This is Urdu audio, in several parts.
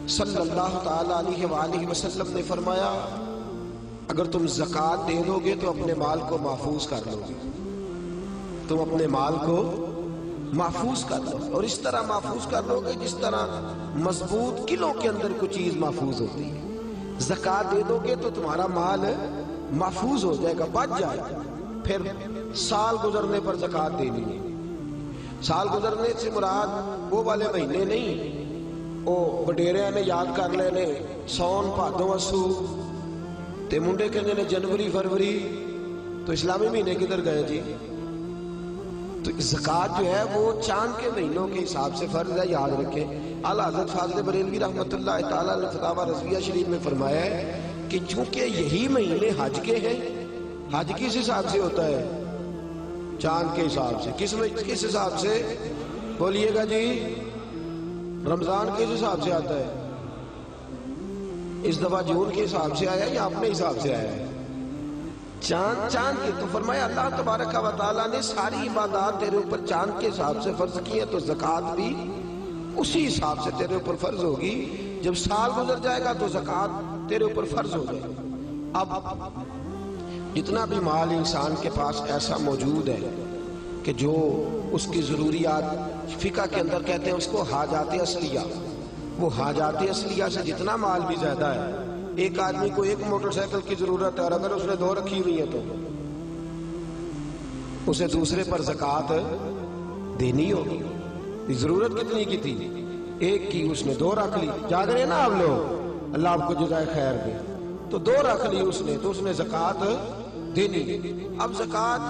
صلی اللہ تعالی علیہ وآلہ وسلم نے فرمایا اگر تم زکوٰۃ دے دو گے تو اپنے مال کو محفوظ کر لو گے، تم اپنے مال کو محفوظ کر لو، اور اس طرح محفوظ کر لو گے جس طرح مضبوط قلعوں کے اندر کوئی چیز محفوظ ہوتی ہے۔ زکوٰۃ دے دو گے تو تمہارا مال محفوظ ہو جائے گا، بچ جائے گا، پھر سال گزرنے پر زکوٰۃ دینی ہے۔ سال گزرنے سے مراد وہ والے مہینے نہیں وہ وڈیریاں نے یاد کر لینے سون بھادو اسو تے منڈے کہنے نے جنوری فروری، تو اسلامی مہینے کدھر گئے جی؟ تو زکوٰۃ جو ہے وہ چاند کے مہینوں کے حساب سے فرض ہے، یاد رکھیں۔ اعلیٰ حضرت فاضل بریلوی رحمۃ اللہ تعالیٰ نے فتاویٰ رضویہ شریف میں فرمایا ہے کہ چونکہ یہی مہینے حج کے ہیں، حج کس حساب سے ہوتا ہے؟ چاند کے حساب سے۔ کس حساب سے بولیے گا جی؟ رمضان کس حساب سے آتا ہے؟ اس دفعہ جون کے حساب سے آیا یا اپنے حساب سے آیا ہے؟ چاند کے۔ تو فرمایا اللہ تبارک و تعالیٰ نے ساری عبادات تیرے اوپر چاند کے حساب سے فرض کی ہے، تو زکوٰۃ بھی اسی حساب سے تیرے اوپر فرض ہوگی۔ جب سال گزر جائے گا تو زکوٰۃ تیرے اوپر فرض ہو جائے گا۔ اب جتنا بھی مال انسان کے پاس ایسا موجود ہے کہ جو اس کی ضروریات، فقہ کے اندر کہتے ہیں اس کو حاجات اصلیہ، وہ حاجات اصلیہ سے جتنا مال بھی زیادہ ہے، ایک آدمی کو ایک موٹر سائیکل کی ضرورت ہے اور اگر اس نے 2 رکھی ہوئی ہے تو اسے دوسرے پر زکوٰۃ دینی ہوگی۔ ضرورت کتنی کی تھی؟ ایک کی، اس نے 2 رکھ لی۔ جاگ رہے نا آپ لوگ، اللہ آپ کو جزائے خیر دے، تو 2 رکھ لی اس نے، تو اس نے زکوٰۃ دینی۔ اب زکوٰۃ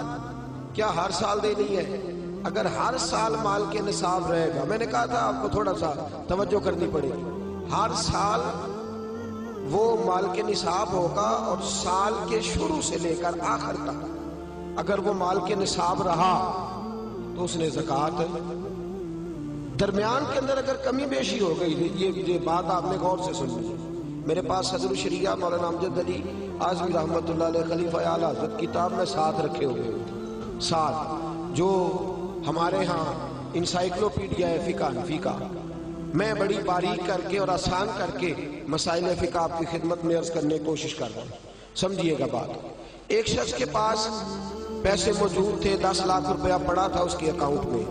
کیا ہر سال دینی ہے؟ اگر ہر سال مال کے نصاب رہے گا، میں نے کہا تھا آپ کو تھوڑا سا توجہ کرنی پڑے گی، ہر سال وہ مال کے نصاب ہوگا، اور سال کے شروع سے لے کر آخر تک اگر وہ مال کے نصاب رہا تو اس نے زکوٰۃ، درمیان کے اندر اگر کمی بیشی ہو گئی، یہ بات آپ نے غور سے سنی۔ میرے پاس صدر الشریعہ مولانا امجد علی اعظمی رحمۃ اللہ علیہ خلیفہ اعلیٰ حضرت کتاب میں ساتھ رکھے ہوئے، ساتھ جو ہمارے ہاں انسائکلوپیڈیا ہے فقہ حنفی کا، میں بڑی باریک کر کے اور آسان کر کے مسائل فقہ آپ کی خدمت میں عرض کرنے کی کوشش کر رہا ہوں، سمجھیے گا بات۔ ایک شخص کے پاس پیسے موجود تھے، 10 لاکھ روپیہ پڑا تھا اس کے اکاؤنٹ میں،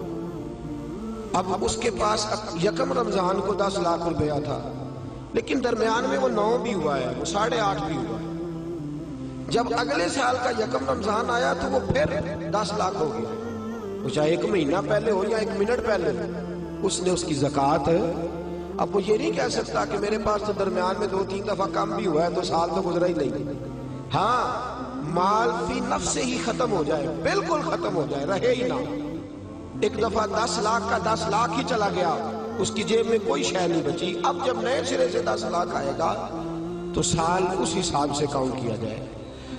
اب اس کے پاس یکم رمضان کو 10 لاکھ روپیہ تھا، لیکن درمیان میں وہ 9 بھی ہوا ہے، وہ 8.5 بھی ہوا ہے۔ جب اگلے سال کا یکم رمضان آیا تو وہ پھر 10 لاکھ ہو گیا، وہ چاہے 1 مہینہ پہلے ہو یا 1 منٹ پہلے، اس نے اس کی زکوٰۃ، اب وہ یہ نہیں کہہ سکتا کہ میرے پاس تو درمیان میں 2-3 دفعہ کم بھی ہوا ہے تو سال تو گزرا ہی نہیں۔ ہاں، مال فی نفس سے ہی ختم ہو جائے، بالکل ختم ہو جائے، رہے ہی نہ۔ ایک دفعہ 10 لاکھ کا 10 لاکھ ہی چلا گیا، اس کی جیب میں کوئی شے نہیں بچی، اب جب نئے سرے سے 10 لاکھ آئے گا تو سال اس حساب سے کاؤنٹ کیا جائے،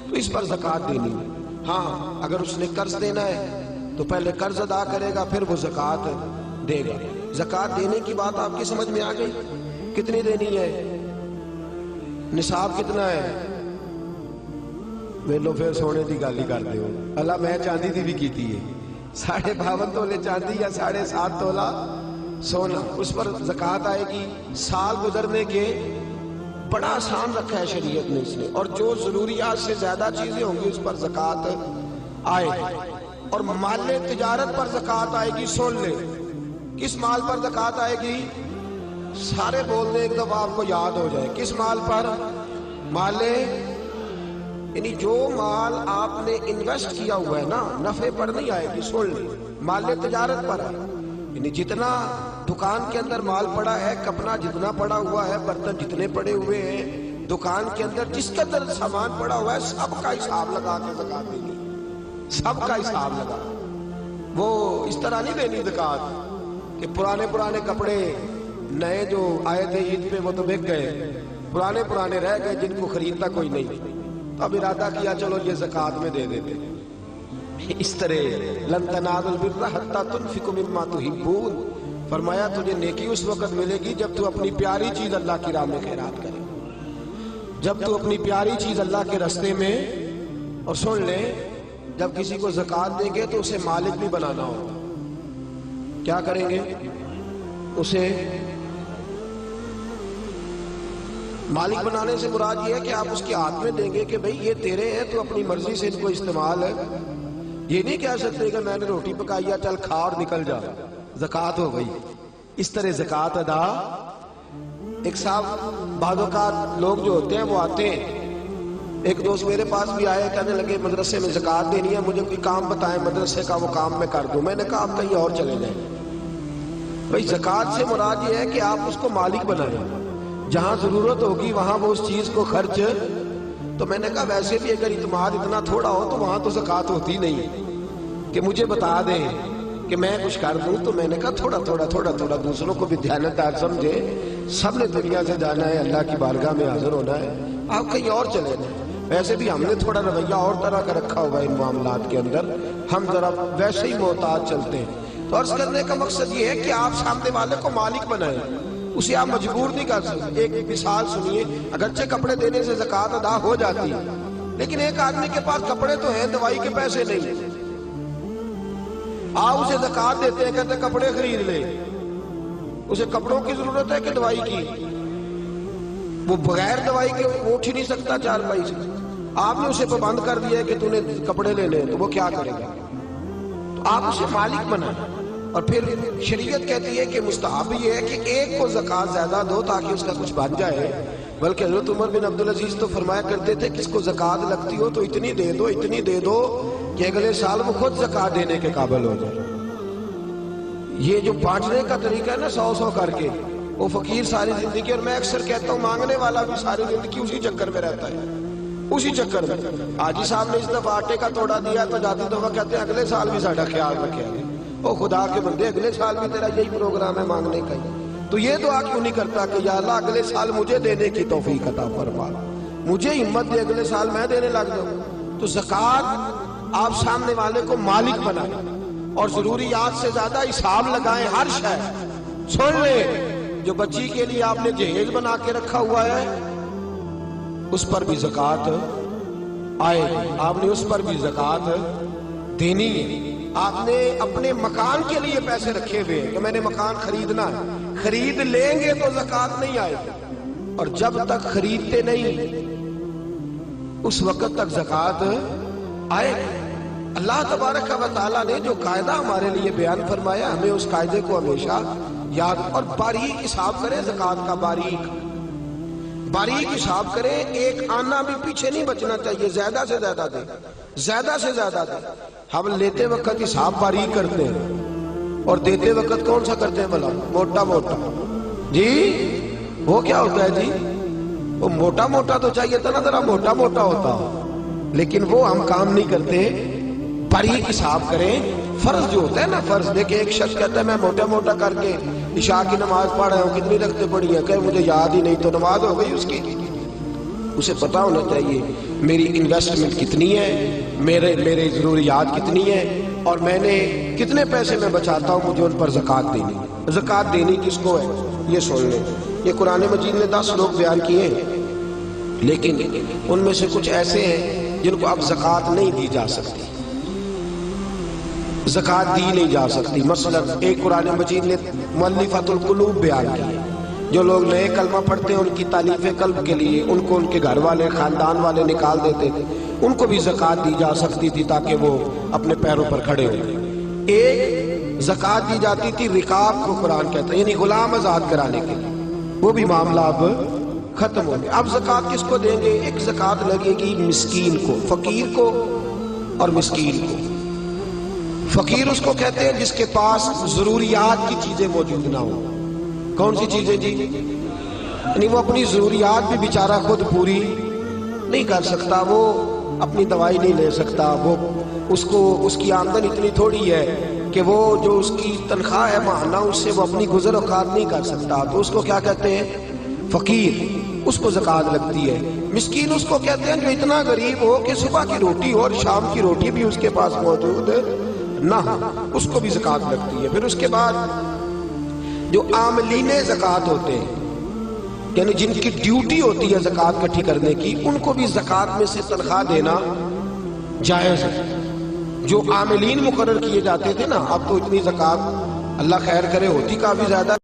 تو اس پر زکوٰۃ دینی ہے۔ ہاں، اگر اس نے قرض دینا ہے تو پہلے قرض ادا کرے گا، پھر وہ زکوٰۃ دے گا۔ زکوٰۃ دینے کی بات آپ کی سمجھ میں آ گئی؟ کتنی دینی ہے؟ نصاب کتنا ہے؟ ویلو پھر سونے دی گل ہی کرتے ہو، اللہ میں چاندی دی بھی کیتی ہے، 52.5 تولے چاندی یا 7.5 تولہ سونا، اس پر زکوٰۃ آئے گی۔ سال گزرنے کے بڑا آسان رکھا ہے شریعت نے اس نے، اور جو ضروریات سے زیادہ چیزیں ہوں گی اس پر زکوٰۃ آئے گی، اور مال تجارت پر زکوٰۃ آئے گی۔ سن لے، کس مال پر زکوٰۃ آئے گی؟ سارے بول دیں ایک دفعہ آپ کو یاد ہو جائے، کس مال پر؟ مال، یعنی جو مال آپ نے انویسٹ کیا ہوا ہے نا، نفع پر نہیں آئے گی۔ سن لے، مال تجارت پر ہے، یعنی جتنا دکان کے اندر مال پڑا ہے، کپڑا جتنا پڑا ہوا ہے، برتن جتنے پڑے ہوئے ہیں دکان کے اندر، جس کے اندر سامان پڑا ہوا ہے، سب کا حساب لگا کے زکوٰۃ دینی، سب کا حساب لگا۔ وہ اس طرح نہیں دینی زکوٰۃ کہ پرانے کپڑے نئے جو آئے تھے عید پہ وہ تو بک گئے، پرانے رہ گئے جن کو خریدتا کوئی نہیں، تو اب ارادہ کیا چلو یہ زکوٰۃ میں دے دیتے۔ اس طرح لن تنالوا البر حتی تنفقوا مما تحبون، فرمایا تجھے نیکی اس وقت ملے گی جب تو اپنی پیاری چیز اللہ کی راہ میں خیرات کرے، جب تو اپنی پیاری چیز اللہ کے راستے میں۔ اور سن لے، جب کسی کو زکوٰۃ دیں گے تو اسے مالک بھی بنانا ہوگا۔ کیا کریں گے؟ اسے مالک بنانے سے مراد یہ ہے کہ آپ اس کے ہاتھ میں دیں گے کہ بھئی یہ تیرے ہیں، تو اپنی مرضی سے ان کو استعمال ہے۔ یہ نہیں کہہ سکتے کہ میں نے روٹی پکائی ہے چل کھا اور نکل جا، زکوٰۃ ہو گئی۔ اس طرح زکوٰۃ ادا۔ ایک صاحب بعض اوقات لوگ جو ہوتے ہیں وہ آتے ہیں، ایک دوست میرے پاس بھی آئے، کہنے لگے مدرسے میں زکوٰۃ دینی ہے، مجھے کوئی کام بتائیں مدرسے کا، وہ کام میں کر دوں۔ میں نے کہا آپ کہیں اور چلے جائیں۔ بھئی زکوٰۃ سے مراد یہ ہے کہ آپ اس کو مالک بنائیں، جہاں ضرورت ہوگی وہاں وہ اس چیز کو خرچ۔ تو میں نے کہا ویسے بھی اگر اعتماد اتنا تھوڑا ہو تو وہاں تو زکوٰۃ ہوتی نہیں کہ مجھے بتا دیں کہ میں کچھ کر دوں۔ تو میں نے کہا تھوڑا تھوڑا دوسروں کو بھی دیانتدار سمجھے، سب نے دنیا سے جانا ہے، اللہ کی بارگاہ میں حاضر ہونا ہے، آپ کہیں اور چلے جائیں۔ ویسے بھی ہم نے تھوڑا رویہ اور طرح کا رکھا ہوگا ان معاملات کے اندر، ہم ذرا ویسے ہی محتاط چلتے ہیں۔ تو عرض کرنے کا مقصد یہ ہے کہ آپ سامنے والے کو مالک بنائیں، اسے آپ مجبور نہیں کر سکتے۔ ایک مثال سنیے، اگرچہ کپڑے دینے سے زکوٰۃ ادا ہو جاتی ہے، لیکن ایک آدمی کے پاس کپڑے تو ہیں، دوائی کے پیسے نہیں، آپ اسے زکوٰۃ دیتے ہیں، کہتے ہیں کپڑے خرید لے۔ اسے کپڑوں کی ضرورت ہے کہ دوائی کی؟ وہ بغیر دوائی کے اٹھ ہی نہیں سکتا چارپائی سے۔ آپ نے اسے پابند کر دیا ہے کہ تو نے کپڑے لینے، تو وہ کیا کرے گا؟ تو آپ اسے مالک بنائیں۔ اور پھر شریعت کہتی ہے کہ مستحب یہ ہے کہ ایک کو زکوٰۃ زیادہ دو تاکہ اس کا کچھ بن جائے۔ بلکہ حضرت عمر بن عبدالعزیز تو فرمایا کرتے تھے کہ اس کو زکوٰۃ لگتی ہو تو اتنی دے دو کہ اگلے سال وہ خود زکوٰۃ دینے کے قابل ہو جائے۔ یہ جو بانٹنے کا طریقہ ہے نا، 100 کر کے، وہ فقیر ساری زندگی، اور میں اکثر کہتا ہوں مانگنے والا بھی ساری زندگی اسی چکر میں رہتا ہے، اسی چکر میں۔ حاجی صاحب نے اس دفعہ آٹے کا توڑا دیا تو جاتی دفعہ کہتے ہیں اگلے سال بھی ساڈا خیال رکھے گا۔ او خدا کے بندے، اگلے سال بھی تیرا یہی پروگرام ہے مانگنے کا ہی، تو یہ دعا کیوں نہیں کرتا کہ یا اللہ اگلے سال مجھے دینے کی توفیق عطا فرما، مجھے ہمت دے، اگلے سال میں دینے لگ جاؤں۔ تو زکوٰۃ آپ سامنے والے کو مالک بنائیں اور ضروریات سے زیادہ حساب لگائیں۔ ہر شے سن لیں، جو بچی کے لیے آپ نے جہیز بنا کے رکھا ہوا ہے اس پر بھی زکوٰۃ آئے گی، آپ نے اس پر بھی زکوٰۃ دینی ہے۔ آپ نے اپنے مکان کے لیے پیسے رکھے ہوئے ہیں کہ میں نے مکان خریدنا ہے، خرید لیں گے تو زکوٰۃ نہیں آئے گی، اور جب تک خریدتے نہیں اس وقت تک زکوٰۃ آئے گی۔ اللہ تبارک و تعالیٰ نے جو قاعدہ ہمارے لیے بیان فرمایا، ہمیں اس قاعدے کو ہمیشہ یاد اور باریک حساب کریں۔ زکوٰۃ کا باریک حساب کریں، ایک آنا بھی پیچھے نہیں بچنا چاہیے، زیادہ سے زیادہ دیں، زیادہ سے زیادہ دیں۔ ہم لیتے وقت حساب باریک کرتے ہیں اور دیتے وقت کون سا کرتے ہیں بھلا؟ موٹا موٹا۔ جی وہ کیا ہوتا ہے جی؟ وہ موٹا موٹا تو چاہیے تھا نا، ذرا موٹا موٹا ہوتا، لیکن وہ ہم کام نہیں کرتے۔ باریک حساب کریں۔ فرض جو ہوتا ہے نا، فرض دیکھیں، ایک شخص کہتا ہے میں موٹا موٹا کر کے عشاء کی نماز پڑھ رہا ہوں، کتنی رکعتیں پڑھی ہیں، کہ مجھے یاد ہی نہیں، تو نماز ہو گئی اس کی؟ اسے پتا ہونا چاہیے میری انویسٹمنٹ کتنی ہے، میرے ضروریات کتنی ہیں، اور میں نے کتنے پیسے میں بچاتا ہوں، مجھے ان پر زکوٰۃ دینی۔ زکوٰۃ دینی کس کو ہے یہ سن لیں۔ یہ قرآن مجید نے 10 لوگ بیان کیے ہیں، لیکن ان میں سے کچھ ایسے ہیں جن کو اب زکوٰۃ نہیں دی جا سکتی، زکوٰۃ دی نہیں جا سکتی۔ مثلا ایک قرآن مجید نے مؤلفۃ القلوب بیان کی، جو لوگ نئے کلمہ پڑھتے ہیں ان کی تالیف قلب کے لیے ان کو ان کے گھر والے خاندان والے نکال دیتے تھے، ان کو بھی زکوٰۃ دی جا سکتی تھی تاکہ وہ اپنے پیروں پر کھڑے ہوئے۔ ایک زکوٰۃ دی جاتی تھی رقاب کو قرآن کہتا ہے، یعنی غلام آزاد کرانے کے لیے، وہ بھی معاملہ اب ختم ہو گیا۔ اب زکوٰۃ کس کو دیں گے؟ ایک زکوٰۃ لگے گی مسکین کو، فقیر کو اور مسکین کو۔ فقیر اس کو کہتے ہیں جس کے پاس ضروریات کی چیزیں موجود نہ ہوں۔ کون سی چیزیں جی؟ یعنی وہ اپنی ضروریات بھی بیچارہ خود پوری نہیں کر سکتا، وہ اپنی دوائی نہیں لے سکتا، وہ اس کی آمدن اتنی تھوڑی ہے کہ وہ جو اس کی تنخواہ ہے ماہانہ اس سے وہ اپنی گزر اوقات نہیں کر سکتا، تو اس کو کیا کہتے ہیں؟ فقیر۔ اس کو زکوٰۃ لگتی ہے۔ مسکین اس کو کہتے ہیں جو اتنا غریب ہو کہ صبح کی روٹی ہو اور شام کی روٹی بھی اس کے پاس موجود نہ ہو، اس کو بھی زکوٰۃ لگتی ہے۔ پھر اس کے بعد جو عاملین زکوٰۃ ہوتے ہیں، یعنی جن کی ڈیوٹی ہوتی ہے زکوٰۃ اکٹھی کرنے کی، ان کو بھی زکوٰۃ میں سے تنخواہ دینا جائز ہے۔ جو عاملین مقرر کیے جاتے تھے نا، اب تو اتنی زکوٰۃ اللہ خیر کرے ہوتی کافی زیادہ